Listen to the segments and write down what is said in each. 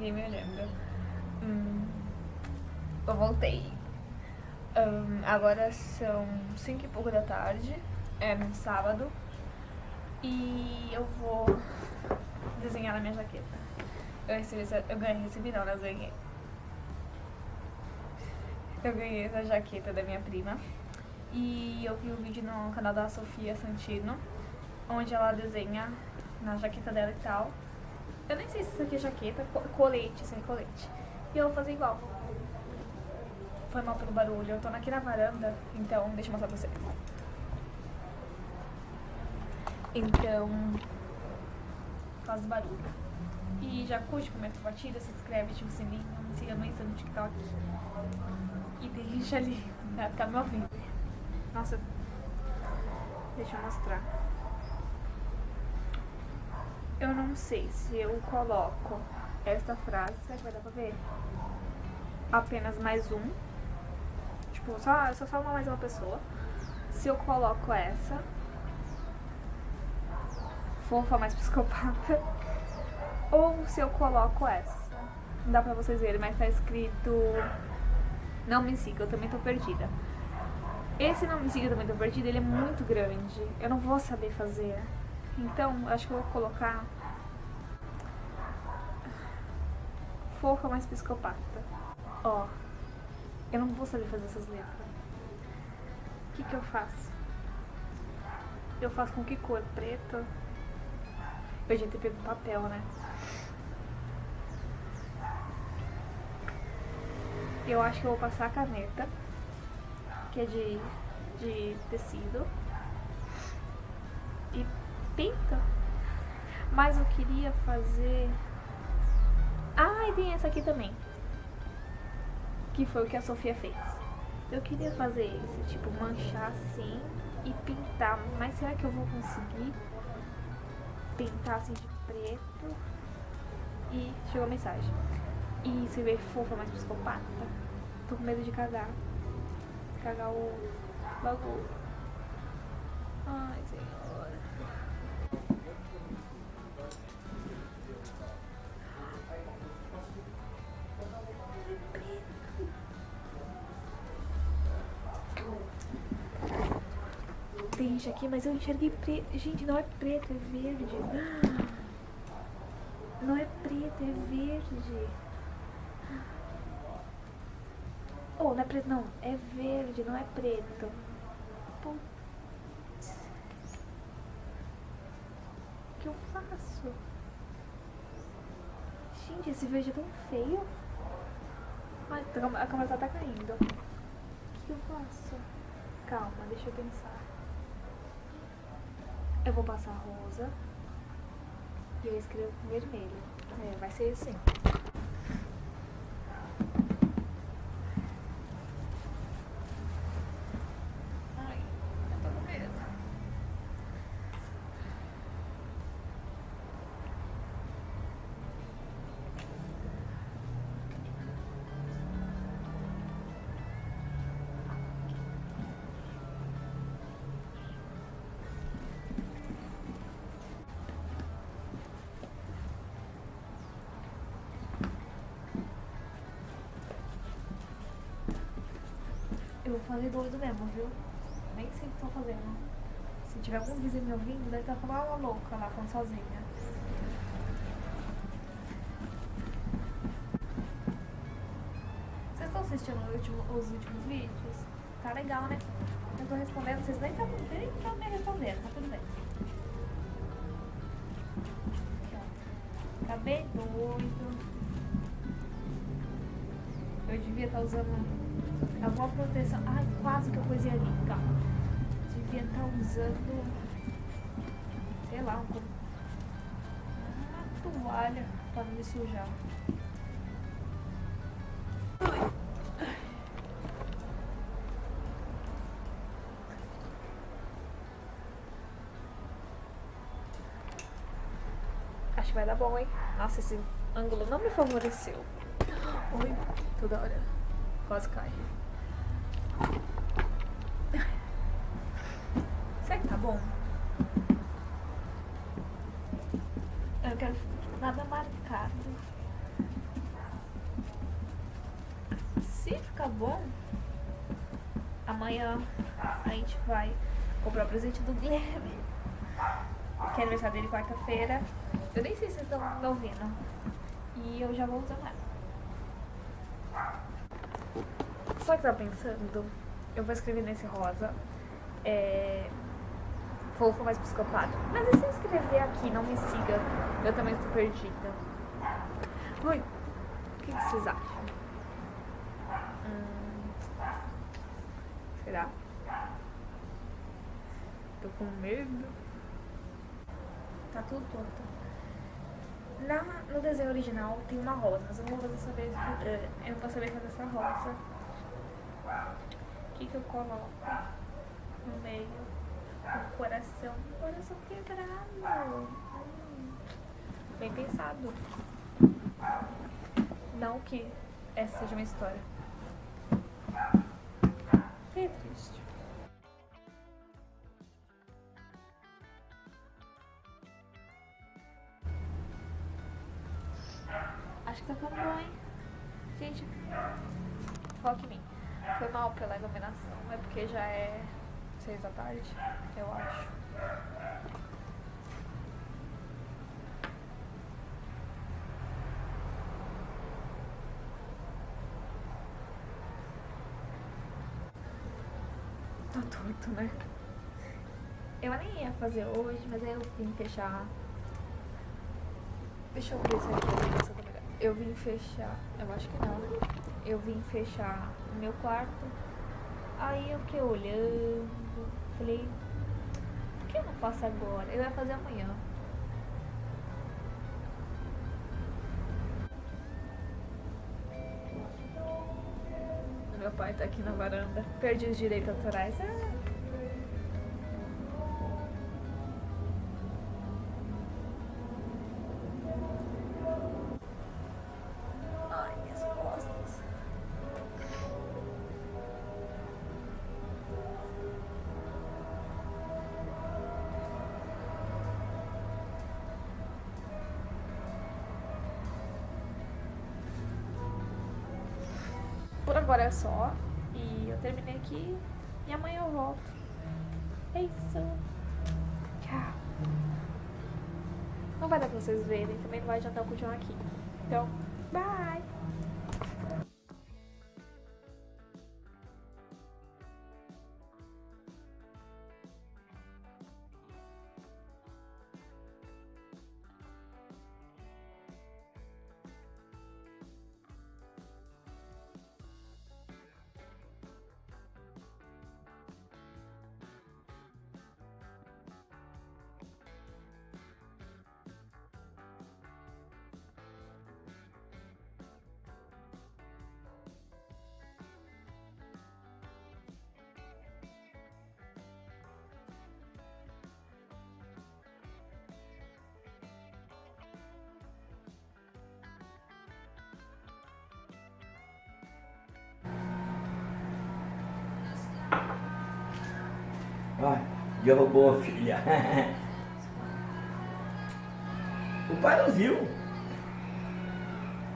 ninguém me olhando. Eu voltei. Agora são 5 e pouco da tarde, é no sábado, e eu vou desenhar na minha jaqueta. Eu ganhei essa jaqueta da minha prima, e eu vi um vídeo no canal da Sofia Santino, onde ela desenha na jaqueta dela e tal. Eu nem sei se isso aqui é jaqueta, colete, isso é colete. E eu vou fazer igual. Foi mal pelo barulho, eu tô aqui na varanda, então deixa eu mostrar pra vocês. Então, faz barulho. E já curte, comenta, compartilha, se inscreve, ativa o sininho, me siga no Insta, no TikTok. E deixa ali, pra ficar me ouvindo. Nossa, deixa eu mostrar. Eu não sei se eu coloco esta frase, será que vai dar pra ver? Apenas mais um. Tipo, só mais uma pessoa. Se eu coloco essa, fofa mais psicopata, ou se eu coloco essa. Não dá pra vocês verem, mas tá escrito não me siga, eu também tô perdida. Esse não me siga, eu também tô perdida, ele é muito grande. Eu não vou saber fazer. Então, acho que eu vou colocar fofa mais psicopata. Ó, eu não vou saber fazer essas letras. O que eu faço? Eu faço com que cor? Preta? Eu já ter pego papel, né? Eu acho que eu vou passar a caneta, que é de tecido, e pinta. Mas eu queria fazer... Ah, e tem essa aqui também, que foi o que a Sofia fez. Eu queria fazer esse, tipo, manchar assim e pintar. Mas será que eu vou conseguir pintar assim de preto? E chegou a mensagem. E se ver fofa mais psicopata. Tô com medo de cagar. Cagar o bagulho. Ai, senhor. Tem gente aqui, mas eu enxerguei preto. Gente, não é preto, é verde. Não é preto, é verde. Oh, não é preto, não. É verde, não é preto. Putz. O que eu faço? Gente, esse verde é tão feio. Ai, a câmera tá caindo. O que eu faço? Calma, deixa eu pensar. Eu vou passar rosa e eu escrevo com vermelho. Vai ser assim. Ai, eu tô com medo. Eu vou fazer doido mesmo, viu? Nem sei o que tô fazendo. Se tiver algum vizinho me ouvindo, deve estar falando uma louca lá, falando sozinha. Vocês estão assistindo os últimos vídeos? Tá legal, né? Eu tô respondendo, vocês nem estão me respondendo, tá tudo bem. Aqui, ó. Acabei doido. Eu devia estar usando alguma proteção. Ai, quase que eu coisei ali, calma. Devia estar usando, sei lá, uma toalha pra não me sujar. Acho que vai dar bom, hein? Nossa, esse ângulo não me favoreceu. Oi, toda hora. Quase cai. Será que tá bom? Eu quero nada marcado. ficar bom, amanhã a gente vai comprar o presente do Guilherme, que é aniversário dele quarta-feira. Eu nem sei se vocês estão me ouvindo. E eu já vou usar ela. Só que eu tava pensando, eu vou escrever nesse rosa, fofo mais psicopata. Mas e se eu escrever aqui, não me siga, eu também estou perdida. Ui, o que vocês acham? Será? Tô com medo. Tá tudo torto. No desenho original tem uma rosa, mas eu não vou saber, eu não vou saber fazer essa rosa. O que eu coloco no meio? Um coração. Um coração quebrado. Bem pensado. Não que essa seja uma história. Que triste. Acho que tá ficando bom, hein? Gente, foca em mim. Foi mal pela iluminação, é porque já é 6 da tarde, eu acho. Tá torto, né? Eu nem ia fazer hoje, mas aí eu vim fechar. Deixa eu ver se eu vim fechar. Eu acho que não, né? Eu vim fechar o meu quarto. Aí eu fiquei olhando. Falei, por que eu não faço agora? Eu ia fazer amanhã. Meu pai tá aqui na varanda. Perdi os direitos autorais. Ai, minhas costas. Por agora é só. E eu terminei aqui. E amanhã eu volto. É isso. Tchau. Não vai dar pra vocês verem. Também não vai adiantar eu continuar aqui. Então, bye. Ó, derrubou a filha. O pai não viu.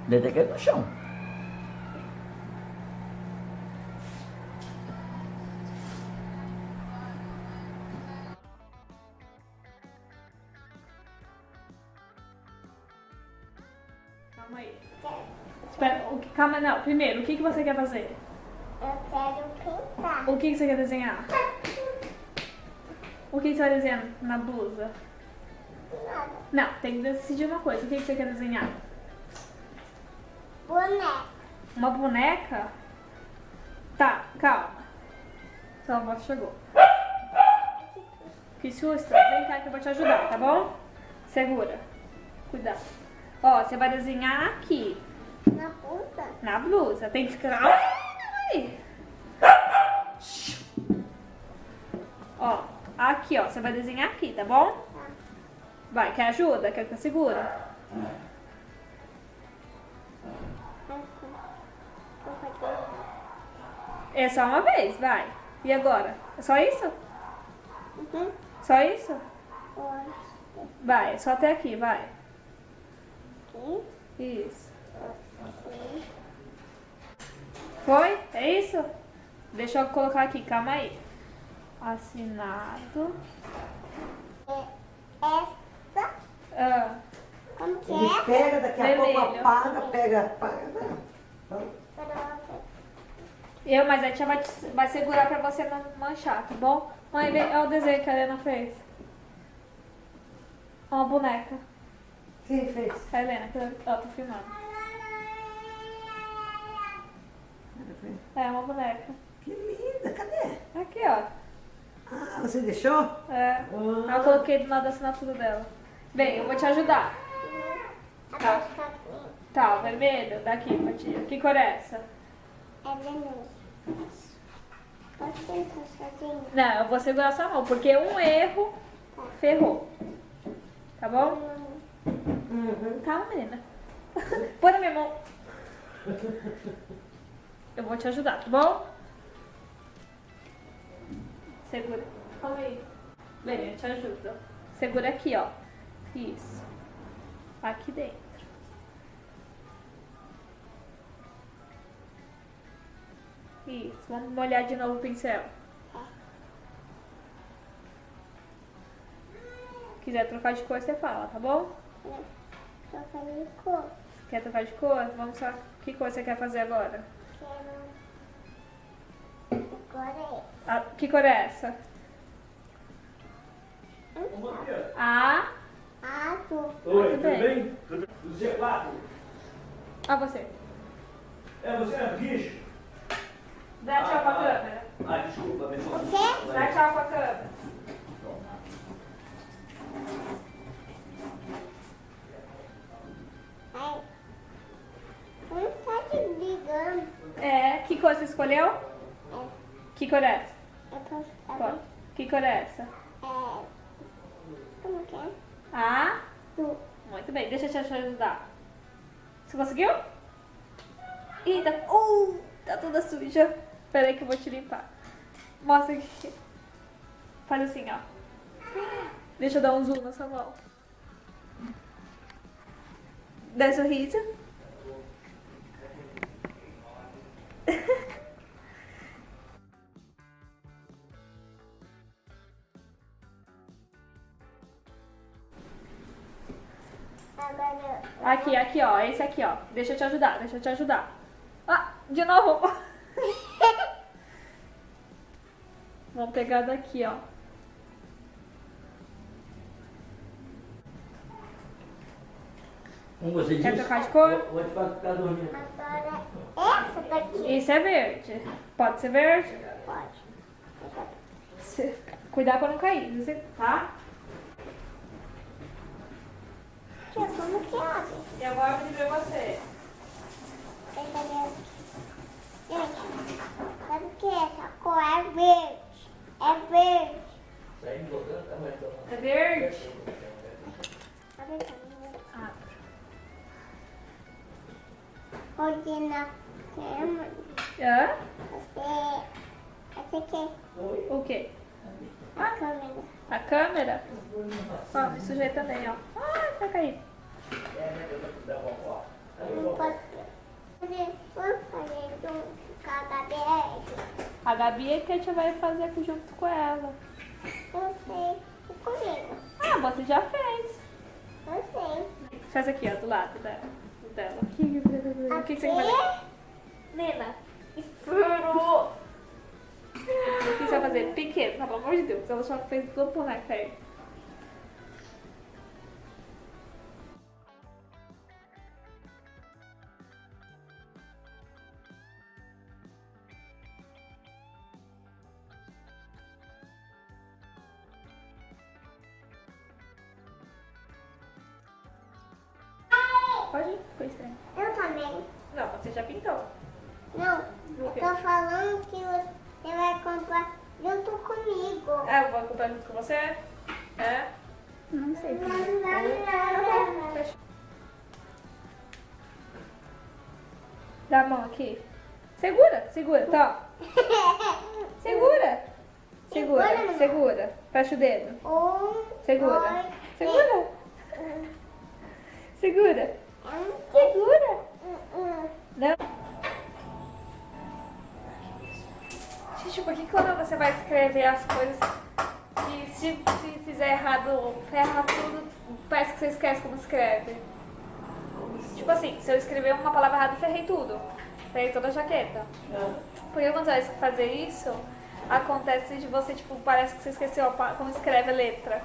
Deve ter caído no chão. Calma aí. Espera, calma, não. Primeiro, o que você quer fazer? Eu quero pintar. O que você quer desenhar? O que você vai desenhar na blusa? Nada. Não, tem que decidir uma coisa. O que você quer desenhar? Boneca. Uma boneca? Tá, calma. Sua avó chegou. Que susto. Vem cá que eu vou te ajudar, tá bom? Segura. Cuidado. Ó, você vai desenhar aqui. Na puta. Na blusa. Tem que ficar... Ai! Ó, aqui, ó. Você vai desenhar aqui, tá bom? Vai, quer ajuda? Quer que eu segure? Vou fazer. É só uma vez, vai. E agora? É só isso? Uhum. Só isso? Pode. Vai, só até aqui, vai. Aqui. Isso. Aqui. Foi? É isso? Deixa eu colocar aqui, calma aí. Assinado. Essa, Ah, como que Ele é? pega, daqui a pouco Vermelho. apaga, pega, apaga. Não. mas a tia vai segurar pra você não manchar, tá bom? Mãe, olha o desenho que a Helena fez. Uma boneca. Quem fez? A Helena, ó, tô filmando. É uma boneca. Que linda, cadê? Aqui, ó. Ah, você deixou? É. Eu coloquei do lado da assinatura dela. Bem, eu vou te ajudar. Tá. Tá, o vermelho? Daqui, pra tia. Que cor é essa? É vermelho. Pode tentar sozinho. Não, eu vou segurar sua mão, porque um erro ferrou. Tá bom? Calma, menina. Põe na minha mão. Eu vou te ajudar, tá bom? Segura. Calma aí. Bem, eu te ajudo. Segura aqui, ó. Isso. Aqui dentro. Isso. Vamos molhar de novo o pincel. Quiser trocar de cor, você fala, tá bom? Só fazer cor. Quer trocar de cor? Vamos só. Que cor você quer fazer agora? Quero. Agora é. Ah, que cor é essa? A. Azul. Oi, Tudo tudo bem. bem? Tudo G4. Ah, você. É você, é bicho? Dá tchau pra câmera. Desculpa, meu irmão. O quê? Dá tchau pra câmera. Aí. Tá te brigando. É, que cor você escolheu? É. Que cor é essa? Eu posso Qual? saber. Que cor é essa? É. Como que é? A. Azul. Muito bem, deixa eu te ajudar. Você conseguiu? Eita, tá toda suja. Espera aí que eu vou te limpar. Mostra aqui. Faz assim, ó. Deixa eu dar um zoom na sua mão. Dá um sorriso. Agora Aqui, ó. Esse aqui, ó. Deixa eu te ajudar, Ah, de novo. Vamos pegar daqui, ó. Como você disse? Quer trocar de cor? Vou te ficar dormindo. Agora essa daqui. Esse é verde. Pode ser verde? Pode. Cuidar pra não cair, tá? Tia, como que abre? E agora eu vou dizer você. Essa daqui. Gente, sabe o que é essa cor? É verde. É verde. É verde? Abre pra mim. Abre. Onde na câmera. Hã? Essa aqui é O quê? a câmera. A câmera? Ó, me sujei também, ó. Ai, vai cair. Não posso fazer junto com a Gabriela. A Gabi é que a gente vai fazer junto com ela. Eu sei. E comigo? Ah, você já fez. Eu sei. Faz aqui, ó, do lado dela. O que você vai fazer? Nena, inferno! O que você vai fazer? Pequeno, tá, pelo amor de Deus. Ela só fez duas bonecas aí. Pode ir, ficou estranho. Eu também. Não, você já pintou. Não, eu quê? tô falando que você vai comprar junto comigo. Ah, eu vou comprar junto com você? É? Não sei. Fechou. Dá a mão aqui. Segura, segura, tá? Segura. Segura, Segura, segura. Fecha o dedo. Segura. Dois, Segura. Segura. três. Segura. Não. tipo, que quando você vai escrever as coisas, que se fizer errado, ferra tudo, parece que você esquece como escreve. Tipo assim, se eu escrever uma palavra errada, ferrei tudo. Ferrei toda a jaqueta. Porque quando você vai fazer isso, acontece de você, tipo, parece que você esqueceu como escreve a letra.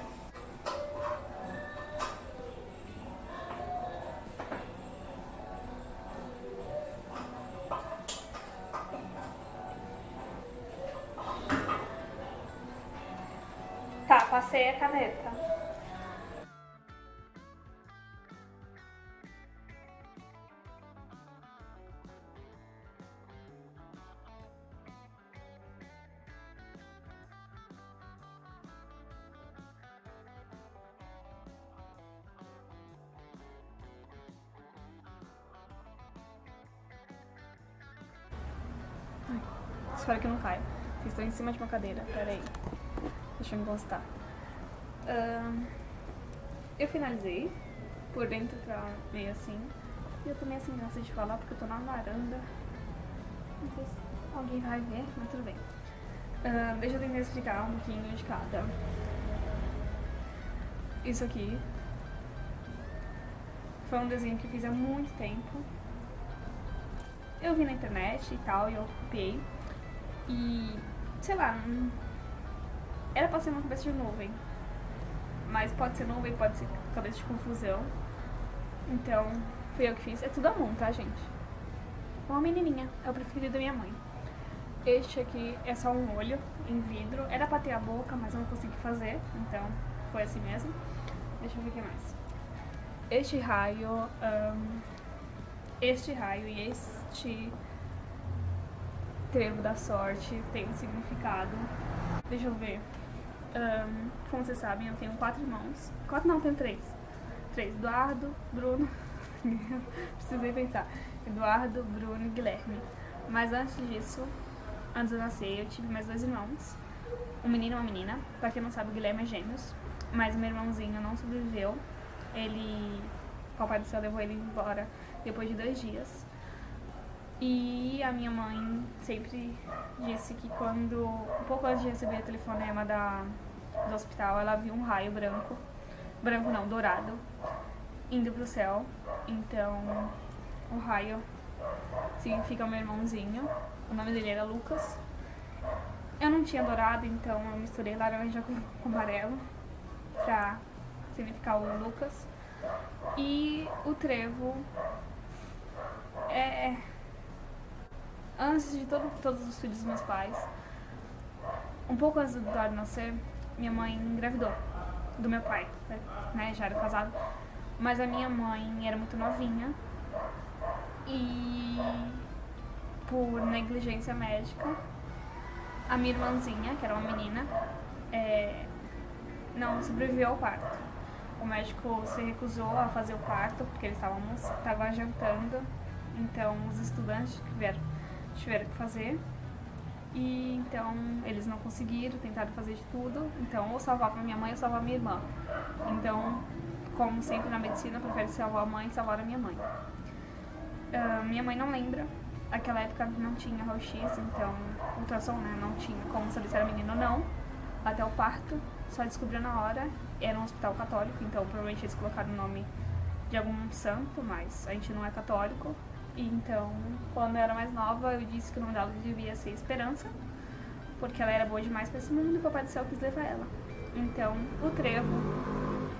Tá, passei a caneta. Espero que não caia. Vocês estão em cima de uma cadeira. Pera aí. Deixa eu encostar. Eu finalizei. Por dentro tá meio assim. E eu tô meio sem graça de falar porque eu tô na varanda. Não sei se alguém vai ver, mas tudo bem. Deixa eu tentar explicar um pouquinho de cada. Isso aqui foi um desenho que eu fiz há muito tempo. Eu vi na internet e tal, e eu copiei. E, sei lá, era pra ser uma cabeça de nuvem. Mas pode ser nuvem, pode ser cabeça de confusão. Então, fui eu que fiz. É tudo à mão, tá, gente? Uma menininha, é o preferido da minha mãe. Este aqui é só um olho em vidro. Era pra ter a boca, mas eu não consegui fazer. Então, foi assim mesmo. Deixa eu ver o que mais. Este raio e este trevo da sorte tem um significado. Deixa eu ver. Como vocês sabem, eu tenho 4 irmãos. 4 não, eu tenho 3. Eduardo, Bruno. Precisei pensar. Eduardo, Bruno e Guilherme. Mas antes disso, antes de eu nascer, eu tive mais 2 irmãos. Um menino e uma menina. Pra quem não sabe, o Guilherme é gêmeos. Mas meu irmãozinho não sobreviveu. O Papai do Céu levou ele embora depois de 2 dias. E a minha mãe sempre disse que quando, um pouco antes de receber o telefonema do hospital, ela viu um raio branco não, dourado, indo pro céu. Então, o raio significa meu irmãozinho. O nome dele era Lucas. Eu não tinha dourado, então eu misturei laranja com amarelo pra significar o Lucas. E o trevo antes de todos os filhos dos meus pais, um pouco antes do Eduardo nascer, minha mãe engravidou do meu pai, né? Já era casado. Mas a minha mãe era muito novinha e, por negligência médica, a minha irmãzinha, que era uma menina, não sobreviveu ao parto. O médico se recusou a fazer o parto porque eles estavam jantando. Então os estudantes tiveram que fazer. E então eles não conseguiram, tentaram fazer de tudo. Então ou salvava a minha mãe ou salvava a minha irmã. Então, como sempre na medicina, eu prefiro salvar a mãe e salvar a minha mãe. Minha mãe não lembra. Naquela época não tinha raio-x, então ultrassom, né? Não tinha como saber se era menino ou não. Até o parto, só descobriu na hora. Era um hospital católico, então provavelmente eles colocaram o nome de algum santo, mas a gente não é católico. E então, quando eu era mais nova, eu disse que o nome dela devia ser Esperança, porque ela era boa demais pra esse mundo e o Papai do Céu quis levar ela. Então, o trevo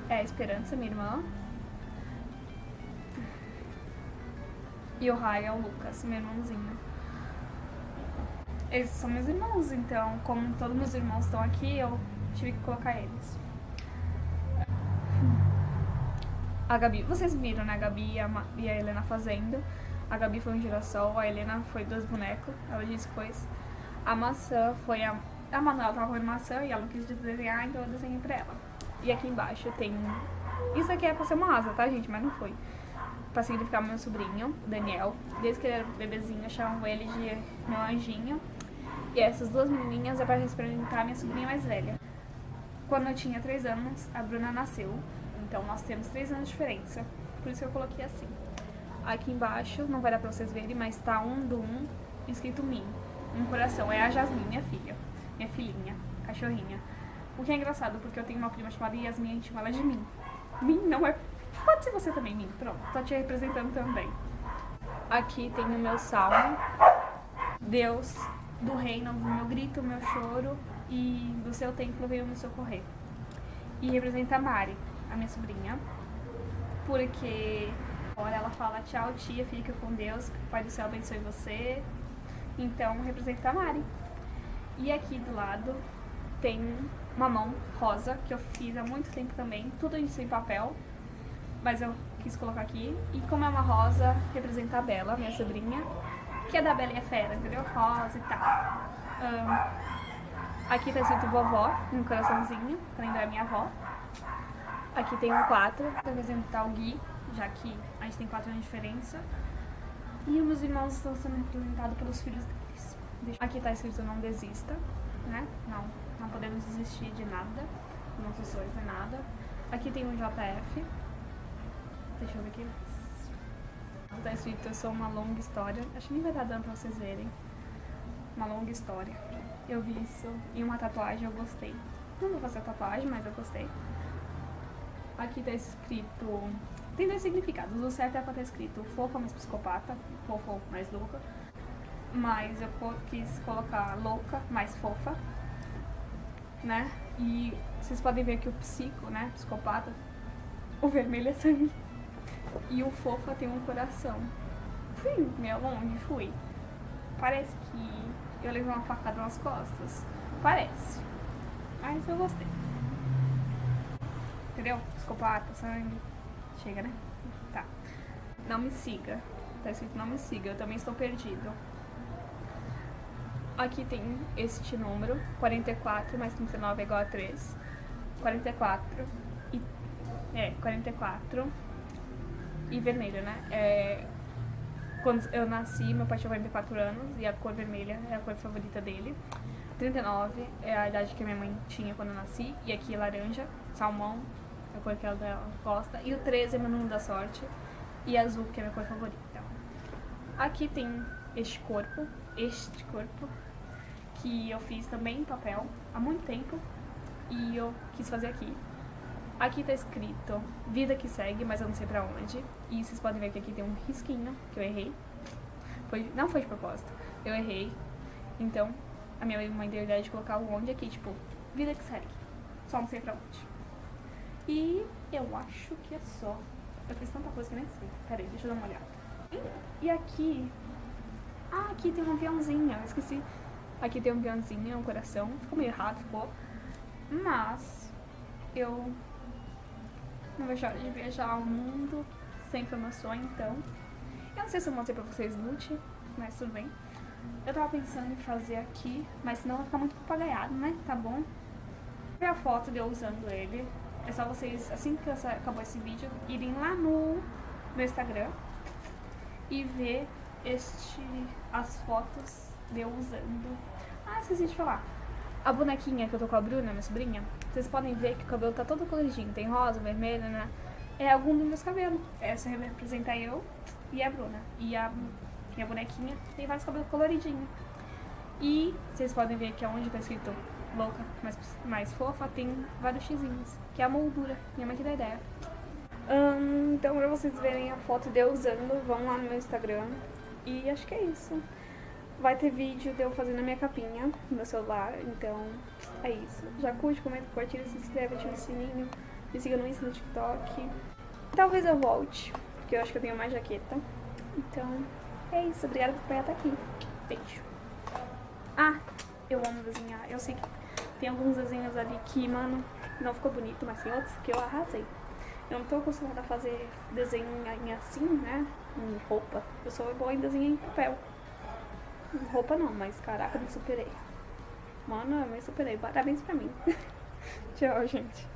é a Esperança, minha irmã. E o raio é o Lucas, meu irmãozinho. Esses são meus irmãos, então, como todos meus irmãos estão aqui, eu tive que colocar eles. A Gabi, vocês viram, né? A Gabi e a Helena fazendo. A Gabi foi um girassol, a Helena foi 2 bonecos, ela disse que foi. A maçã foi a Manuela tava comendo maçã e ela não quis desenhar, então eu desenhei pra ela. E aqui embaixo tem... Isso aqui é pra ser uma asa, tá, gente? Mas não foi. Pra significar meu sobrinho, Daniel. Desde que ele era bebezinho, eu chamava ele de meu anjinho. E essas 2 menininhas é pra representar a minha sobrinha mais velha. Quando eu tinha 3 anos, a Bruna nasceu. Então nós temos 3 anos de diferença. Por isso que eu coloquei assim. Aqui embaixo, não vai dar pra vocês verem, mas tá 1 do 1 escrito mim. um coração. É a Jasmine, minha filha. Minha filhinha, cachorrinha. O que é engraçado, porque eu tenho uma prima chamada Yasmin, a gente chama ela de Min. Min não é... Pode ser você também, Min. Pronto, tô te representando também. Aqui tem o meu salmo. Deus do reino, o meu grito, o meu choro, e do seu templo veio me socorrer. E representa a Mari, a minha sobrinha, porque olha, ela fala tchau tia, fica com Deus, que o Pai do Céu abençoe você. Então representa a Mari. E aqui do lado tem uma mão rosa, que eu fiz há muito tempo também, tudo isso em papel, mas eu quis colocar aqui. E como é uma rosa, representa a Bela, minha sobrinha, que é da Bela e a Fera, entendeu? Rosa e tal. Aqui tá escrito vovó, um coraçãozinho, pra lembrar minha avó. Aqui tem um 4, pra representar o Gui, já que a gente tem 4 anos de diferença. E os meus irmãos estão sendo representados pelos filhos deles. Aqui tá escrito não desista, né? Não podemos desistir de nada, nossos sonhos nem nada. Aqui tem um JF. Deixa eu ver aqui. Tá escrito eu sou uma longa história. Acho que nem vai estar dando pra vocês verem. Uma longa história. Eu vi isso em uma tatuagem, eu gostei. Não vou fazer tatuagem, mas eu gostei. Aqui tá escrito... Tem 2 significados. O certo é pra ter escrito fofa, mas psicopata. Fofo, mais louca. Mas eu quis colocar louca, mais fofa. Né? E vocês podem ver que o psico, né? Psicopata. O vermelho é sangue. E o fofa tem um coração. Fui meio longe, fui. Parece que eu levei uma facada nas costas. Parece. Mas eu gostei. Entendeu? Psicopata, sangue. Chega, né? Tá. Não me siga. Tá escrito não me siga. Eu também estou perdido. Aqui tem este número. 44 mais 39 é igual a 3. 44. 44. E vermelho, né? Quando eu nasci, meu pai tinha 44 anos e a cor vermelha é a cor favorita dele. 39 é a idade que minha mãe tinha quando eu nasci. E aqui laranja, salmão, é a cor que ela gosta. E o 13 é meu número da sorte. E azul, que é a minha cor favorita. Aqui tem este corpo, que eu fiz também em papel há muito tempo. E eu quis fazer aqui. Aqui tá escrito vida que segue, mas eu não sei pra onde. E vocês podem ver que aqui tem um risquinho, que eu errei. Não foi de propósito, eu errei. Então, a minha mãe deu a ideia de colocar o onde aqui, tipo, vida que segue. Só não sei pra onde. E eu acho que é só. Eu fiz tanta coisa que nem sei. Pera aí, deixa eu dar uma olhada. E aqui... aqui tem um aviãozinho, eu esqueci. Aqui tem um aviãozinho, um coração. Ficou meio errado, ficou. Mas... eu... não vejo a hora de viajar ao mundo, sempre é meu sonho, então. Eu não sei se eu mostrei pra vocês Lute, mas tudo bem. Eu tava pensando em fazer aqui, mas senão vai ficar muito papagaiado, né? Tá bom? Ver a foto de eu usando ele. É só vocês, assim que acabou esse vídeo, irem lá no meu Instagram e ver as fotos de eu usando. Esqueci de falar. A bonequinha que eu tô com a Bruna, minha sobrinha, vocês podem ver que o cabelo tá todo coloridinho. Tem rosa, vermelho, né? É algum dos meus cabelos. Essa representa eu e a Bruna. E a minha bonequinha tem vários cabelos coloridinhos. E vocês podem ver que onde tá escrito louca, mais fofa, tem vários xizinhos. Que é a moldura. Minha mãe que dá ideia. Então pra vocês verem a foto de eu usando, vão lá no meu Instagram. E acho que é isso. Vai ter vídeo de eu fazendo a minha capinha no meu celular, então é isso. Já curte, comenta, compartilha, se inscreve, ativa o sininho, me siga no Insta, no TikTok. Talvez eu volte, porque eu acho que eu tenho mais jaqueta. Então é isso, obrigada por estar aqui. Beijo. Eu amo desenhar. Eu sei que tem alguns desenhos ali que, mano, não ficou bonito, mas tem outros que eu arrasei. Eu não tô acostumada a fazer desenho em assim, né, em roupa. Eu sou boa em desenho em papel. Roupa não, mas caraca, eu me superei. Mano, eu me superei. Parabéns pra mim. Tchau, gente.